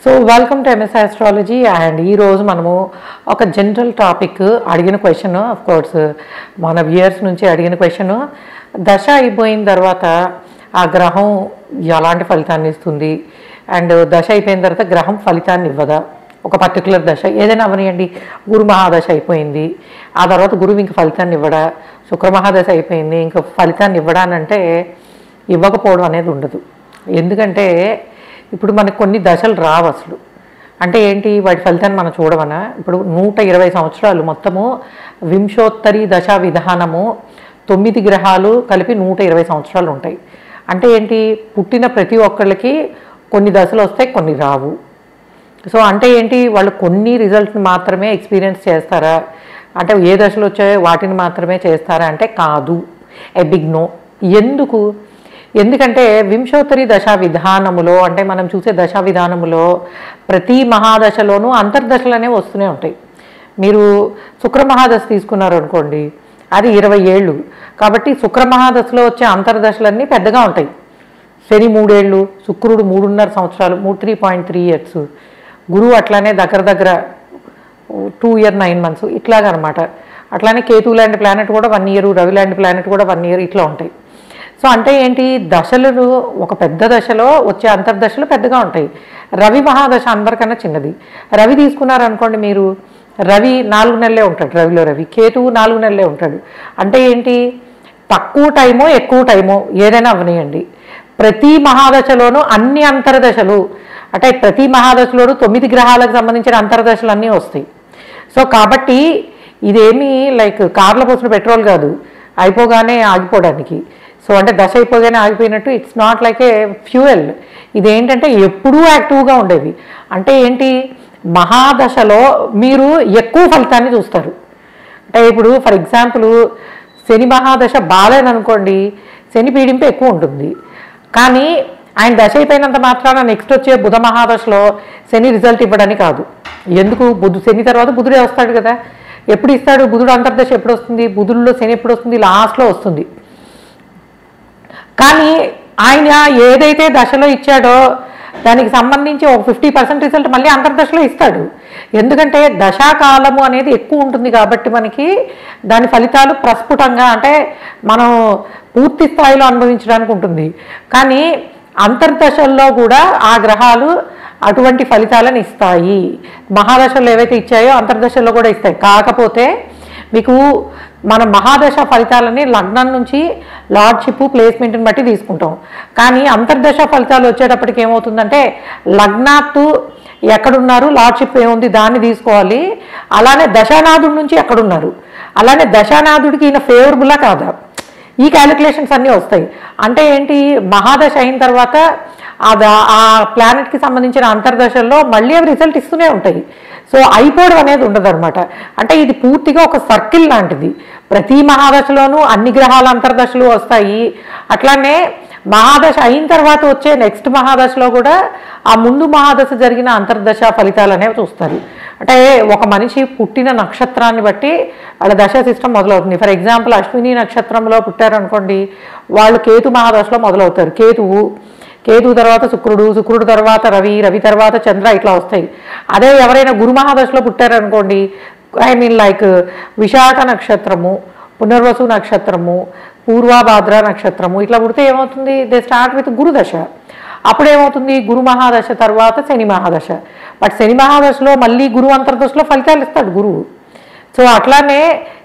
So welcome to MS astrology and ఈరోజు మనము ఒక జనరల్ టాపిక్ అడిగిన క్వశ్చన్ ఆఫ్ కోర్స్ మన వ్యూయర్స్ నుంచి అడిగిన క్వశ్చన్ దశ అయిపోయిన తర్వాత ఆ గ్రహం ఎలాంటి ఫలితాన్ని ఇస్తుంది అండ్ దశ అయిపోయిన తర్వాత గ్రహం ఫలితాన్ని ఇవ్వదా ఒక పర్టికులర్ దశ ఏదైనా అవనియండి గురు మహాదశ అయిపోయింది ఆ తర్వాత గురువు ఇంక ఫలితాన్ని ఇవ్వడా శుక్ర మహాదశ అయిపోయింది ఇంకా ఫలితాన్ని ఇవ్వడానంటే ఇవ్వకపోవడం అనేది ఉండదు ఎందుకంటే ఇప్పుడు మనకు కొన్ని దశలు రావు అసలు అంటే ఏంటి వాటి ఫలితాన్ని మనం చూడమనా ఇప్పుడు 120 సంవత్సరాలు మొత్తము వింశోత్తరి దశా విధానము 9 గ్రహాలు కలిపి 120 సంవత్సరాలు ఉంటాయి అంటే ఏంటి పుట్టిన ప్రతి ఒక్కళ్ళకి కొన్ని దశలు వస్తాయి కొన్ని రావు సో అంటే ఏంటి వాళ్ళు కొన్ని రిజల్ట్ని మాత్రమే ఎక్స్పీరియన్స్ చేస్తారా అంటే ఏ దశలు వచ్చాయో వాటిని మాత్రమే చేస్తారా అంటే కాదు ఏ బిగ్ నో ఎందుకంటే వింశోత్తరి దశా విధానములో అంటే మనం చూసే దశా విధానములో ప్రతి మహాదశలోనూ అంతర్దశలు అనేవి వస్తూనే ఉంటాయి మీరు శుక్ర మహాదశ తీసుకున్నారు అనుకోండి అది 20 ఏళ్ళు కాబట్టి శుక్ర మహాదశలో వచ్చే అంతర్దశలన్నీ పెద్దగా ఉంటాయి శని 3 ఏళ్ళు శుక్రుడు 3.5 సంవత్సరాలు 3.3 ఇయర్స్ గురువు అట్లానే దగ్గర 2 years 9 months ఇట్లాగనమాట అట్లానే కేతు లాంటి ప్లానెట్ కూడా 1 year రవి లాంటి ప్లానెట్ కూడా 1 year ఇట్లా ఉంటాయి సో అంటే ఏంటి దశలు ఒక పెద్ద దశలో వచ్చే అంతర్దశలు పెద్దగా ఉంటాయి రవి మహాదశ అందరికన్నా చిన్నది రవి తీసుకున్నారనుకోండి మీరు రవి 4 నెలలే ఉంటాడు రవిలో రవి కేతువు 4 నెలలే ఉంటాడు అంటే ఏంటి తక్కువ టైమో ఎక్కువ టైమో ఏదైనా అవనియండి ప్రతి మహాదశలోనూ అన్ని అంతర్దశలు అంటే ప్రతి మహాదశలోనూ 9 గ్రహాలకు సంబంధించిన అంతర్దశలు అన్నీ వస్తాయి సో కాబట్టి ఇదేమీ లైక్ కార్లో పోసిన పెట్రోల్ కాదు అయిపోగానే ఆగిపోవడానికి సో అంటే దశ అయిపోగానే ఆగిపోయినట్టు it's not like a fuel ఇదేంటంటే ఎప్పుడూ యాక్టివ్గా ఉండేవి అంటే ఏంటి మహాదశలో మీరు ఎక్కువ ఫలితాన్ని చూస్తారు అంటే ఇప్పుడు ఫర్ ఎగ్జాంపుల్ శని మహాదశ బాలేదనుకోండి శని పీడింపు ఎక్కువ ఉంటుంది కానీ ఆయన దశ అయిపోయినంత మాత్రాన నెక్స్ట్ వచ్చే బుధ మహాదశలో శని రిజల్ట్ ఇవ్వడానికి కాదు ఎందుకు శని తర్వాత బుధుడే వస్తాడు కదా ఎప్పుడు ఇస్తాడు బుధుడు అంతర్దశ ఎప్పుడు వస్తుంది బుధుల్లో శని ఎప్పుడు వస్తుంది లాస్ట్లో వస్తుంది కానీ ఆయన ఏదైతే దశలో ఇచ్చాడో దానికి సంబంధించి ఒక 50% రిజల్ట్ మళ్ళీ అంతర్దశలో ఇస్తాడు ఎందుకంటే దశాకాలము అనేది ఎక్కువ ఉంటుంది కాబట్టి మనకి దాని ఫలితాలు ప్రస్ఫుటంగా అంటే మనం పూర్తి స్థాయిలో అనుభవించడానికి ఉంటుంది కానీ అంతర్దశల్లో కూడా ఆ గ్రహాలు అటువంటి ఫలితాలను ఇస్తాయి మహాదశలు ఏవైతే ఇచ్చాయో అంతర్దశల్లో కూడా ఇస్తాయి కాకపోతే మీకు మన మహాదశ ఫలితాలని లగ్నం నుంచి లార్డ్షిప్ ప్లేస్మెంట్ని బట్టి తీసుకుంటాం కానీ అంతర్దశ ఫలితాలు వచ్చేటప్పటికి ఏమవుతుందంటే లగ్నాత్తు ఎక్కడున్నారు లార్డ్షిప్ ఏముంది దాన్ని తీసుకోవాలి అలానే దశానాథుడి నుంచి ఎక్కడున్నారు అలానే దశానాథుడికి ఈయన ఫేవరబుల్లా కాదా ఈ క్యాలిక్యులేషన్స్ అన్నీ వస్తాయి అంటే ఏంటి మహాదశ అయిన తర్వాత ఆ ప్లానెట్కి సంబంధించిన అంతర్దశల్లో మళ్ళీ అవి రిజల్ట్ ఇస్తూనే ఉంటాయి సో అయిపోవడం అనేది ఉండదు అనమాట అంటే ఇది పూర్తిగా ఒక సర్కిల్ లాంటిది ప్రతి మహాదశలోనూ అన్ని గ్రహాల అంతర్దశలు వస్తాయి అట్లానే మహాదశ అయిన తర్వాత వచ్చే నెక్స్ట్ మహాదశలో కూడా ఆ ముందు మహాదశ జరిగిన అంతర్దశ ఫలితాలు అనేవి చూస్తారు అంటే ఒక మనిషి పుట్టిన నక్షత్రాన్ని బట్టి వాళ్ళ దశ సిస్టమ్ మొదలవుతుంది ఫర్ ఎగ్జాంపుల్ అశ్విని నక్షత్రంలో పుట్టారనుకోండి వాళ్ళు కేతు మహాదశలో మొదలవుతారు కేతు తర్వాత శుక్రుడు తర్వాత రవి తర్వాత చంద్ర ఇట్లా వస్తాయి అదే ఎవరైనా గురు మహాదశలో పుట్టారనుకోండి ఐ మీన్ లైక్ విశాఖ నక్షత్రము పునర్వసు నక్షత్రము పూర్వభాద్ర నక్షత్రము ఇట్లా పుడితే ఏమవుతుంది దే స్టార్ట్ విత్ గురుదశ అప్పుడేమవుతుంది గురు మహాదశ తర్వాత శని మహాదశ బట్ శని మహాదశలో మళ్ళీ గురువు అంతర్దశలో ఫలితాలు ఇస్తాడు గురువు సో అట్లానే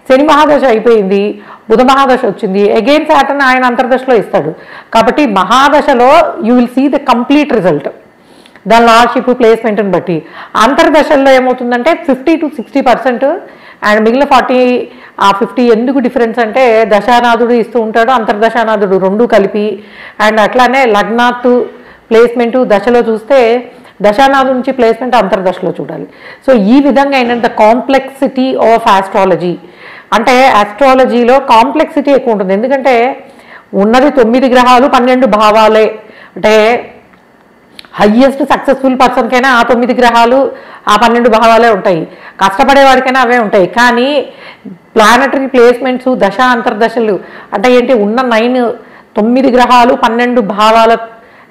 శని మహాదశ అయిపోయింది బుధ మహాదశ వచ్చింది అగైన్ సాటర్న్ ఆయన అంతర్దశలో ఇస్తాడు కాబట్టి మహాదశలో you will see the complete result దాని లార్డ్షిప్ ప్లేస్మెంట్ని బట్టి అంతర్దశల్లో ఏమవుతుందంటే 50 to 60% అండ్ మిగిలిన 50 ఎందుకు డిఫరెన్స్ అంటే దశానాథుడు ఇస్తూ ఉంటాడు అంతర్దశానాథుడు రెండు కలిపి అండ్ అట్లానే లగ్నాత్తు ప్లేస్మెంటు దశలో చూస్తే దశానాథు నుంచి ప్లేస్మెంట్ అంతర్దశలో చూడాలి సో ఈ విధంగా ఏంటంటే ద కాంప్లెక్సిటీ ఆఫ్ ఆస్ట్రాలజీ అంటే ఆస్ట్రాలజీలో కాంప్లెక్సిటీ ఎక్కువ ఉంటుంది ఎందుకంటే ఉన్నది 9 గ్రహాలు 12 భావాలే అంటే హయ్యెస్ట్ సక్సెస్ఫుల్ పర్సన్కైనా ఆ 9 గ్రహాలు ఆ 12 భావాలే ఉంటాయి కష్టపడేవాడికైనా అవే ఉంటాయి కానీ ప్లానటరీ ప్లేస్మెంట్స్ దశ అంతర్దశలు అంటే ఏంటి ఉన్న 9 గ్రహాలు 12 భావాల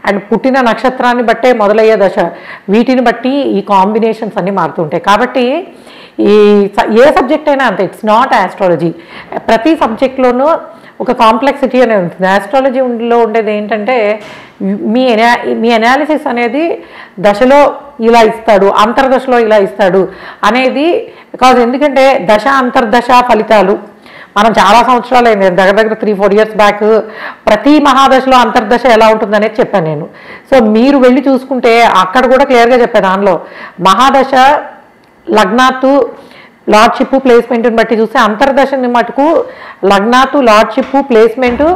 అండ్ పుట్టిన నక్షత్రాన్ని బట్టే మొదలయ్యే దశ, వీటిని బట్టి ఈ కాంబినేషన్స్ అన్నీ మారుతుంటాయి. కాబట్టి ఈ ఏ సబ్జెక్ట్ అయినా అంతే, ఇట్స్ నాట్ ఆస్ట్రాలజీ. ప్రతి సబ్జెక్ట్లోనూ ఒక కాంప్లెక్సిటీ అనేది ఉంటుంది. ఆస్ట్రాలజీలో ఉండేది ఏంటంటే మీ అనాలిసిస్ అనేది దశలో ఇలా ఇస్తాడు, అంతర్దశలో ఇలా ఇస్తాడు అనేది. బికాజ్ ఎందుకంటే దశ అంతర్దశ ఫలితాలు మనం చాలా సంవత్సరాలు అయింది, దగ్గర 3-4 years బ్యాక్ ప్రతి మహాదశలో అంతర్దశ ఎలా ఉంటుందనేది చెప్పాను నేను. సో మీరు వెళ్ళి చూసుకుంటే అక్కడ కూడా క్లియర్గా చెప్పాను. దానిలో మహాదశ లగ్నాత్తు లార్డ్షిప్ ప్లేస్మెంట్ని బట్టి చూస్తే అంతర్దశని మటుకు లగ్నాత్తు లార్డ్షిప్ ప్లేస్మెంటు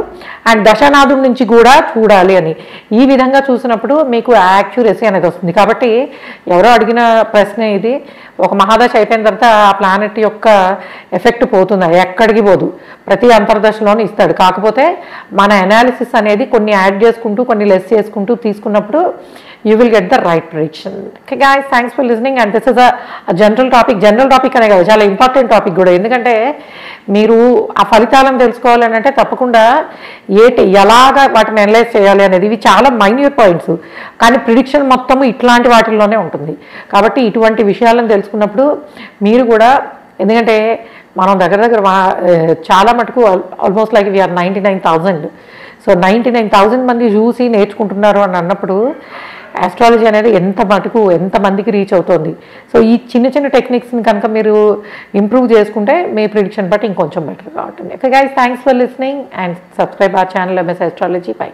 అండ్ దశనాథుడి నుంచి కూడా చూడాలి అని. ఈ విధంగా చూసినప్పుడు మీకు యాక్యురసీ అనేది వస్తుంది. కాబట్టి ఎవరో అడిగిన ప్రశ్న ఇది, ఒక మహాదశ అయిపోయిన తర్వాత ఆ ప్లానెట్ యొక్క ఎఫెక్ట్ పోతుందా? ఎక్కడికి పోదు, ప్రతి అంతర్దశలోనే ఇస్తాడు. కాకపోతే మన అనాలిసిస్ అనేది కొన్ని యాడ్ చేసుకుంటూ కొన్ని లెస్ చేసుకుంటూ తీసుకున్నప్పుడు you will get the right prediction. Okay guys, thanks for listening, and this is a general topic అనే కాదు, చాలా ఇంపార్టెంట్ టాపిక్ కూడా. ఎందుకంటే మీరు ఆ ఫలితాలను తెలుసుకోవాలని అంటే తప్పకుండా ఎలాగా వాటిని అనలైజ్ చేయాలి అనేది, ఇవి చాలా మైన్యూట్ పాయింట్స్, కానీ ప్రిడిక్షన్ మొత్తం ఇట్లాంటి వాటిల్లోనే ఉంటుంది. కాబట్టి ఇటువంటి విషయాలను తెలుసుకున్నప్పుడు మీరు కూడా, ఎందుకంటే మనం దగ్గర చాలా మటుకు ఆల్మోస్ట్ లైక్ వీఆర్ 99,000. సో 99,000 మంది చూసి నేర్చుకుంటున్నారు అని అన్నప్పుడు ఆస్ట్రాలజీ అనేది ఎంతమందికి రీచ్ అవుతుంది. సో ఈ చిన్న టెక్నిక్స్ని కనుక మీరు ఇంప్రూవ్ చేసుకుంటే మీ ప్రిడిక్షన్ బట్టి ఇంకొంచెం బెటర్గా ఉంటుంది. Okay guys, thanks for listening and subscribe our channel MS Astrology. By.